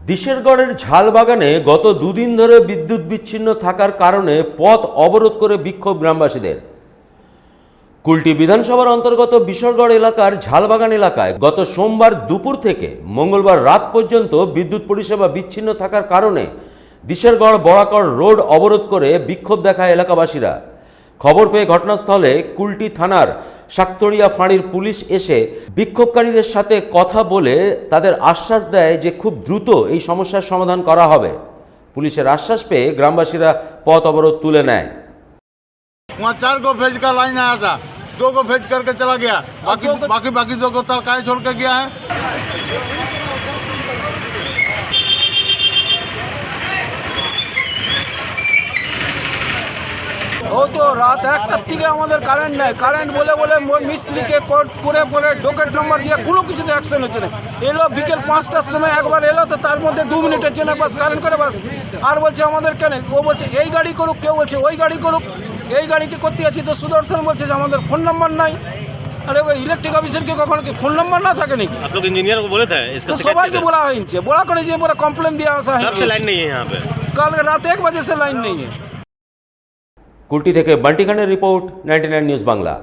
দিশেরগড়ের ঝালবাগানে গত দুদিন ধরে বিদ্যুৎ বিচ্ছিন্ন থাকার কারণে পথ অবরোধ করে বিক্ষোভ গ্রামবাসীদের। কুলটি বিধানসভার অন্তর্গত বিশরগড় এলাকার ঝালবাগান এলাকায় গত সোমবার দুপুর থেকে মঙ্গলবার রাত পর্যন্ত বিদ্যুৎ পরিষেবা বিচ্ছিন্ন থাকার কারণে দিশেরগড় বরাকর রোড অবরোধ করে বিক্ষোভ দেখায় এলাকাবাসীরা। খবর পেয়ে ঘটনাস্থলে কুলটি থানার শাকতড়িয়া ফাঁড়ির পুলিশ এসে বিক্ষোভকারীদের সাথে কথা বলে তাদের আশ্বাস দেয় যে খুব দ্রুত এই সমস্যার সমাধান করা হবে। পুলিশের আশ্বাস পেয়ে গ্রামবাসীরা পথ অবরোধ তুলে নেয়। वहाँ 4 गो फेज का लाइन आया था, 2 गो फेज करके चला गया, बाकी 2 गो तार काहे छोड़ के गया है। ও তো রাত 1টার থেকে আমাদের কারেন্ট নেই, কারেন্ট বলে বলে মিস্ত্রিকে করে পরে ডোকেট নম্বর দিয়ে কোনো কিছুতে অ্যাকশন হচ্ছে না। এলো বিকেল 5টার সময় একবার এলো, তো তার মধ্যে 2 মিনিটের জন্য বাস কারেন্ট করে বাস। আর বলছে আমাদের কেন, ও বলছে এই গাড়ি করুক, কেউ বলছে ওই গাড়ি করুক। এই গাড়িকে করতে আছি তো সুদর্শন বলছে যে আমাদের ফোন নাম্বার নাই। আরে ওই ইলেকট্রিক অফিসারকে কখনো কি ফোন নাম্বার না থাকে নাকি? आप लोग इंजीनियर को बोले थे इसका? तो সবাইকে বলা হয়েছে, বলা করেছে, বলে কমপ্লেন দিয়ে আসা कब से হয়েছে। लाइन नहीं है यहाँ पे? কাল রাত 1 बजे से लाइन नहीं है। কুলটি থেকে বান্টি খানের রিপোর্ট, 99 নিউজ বাংলা।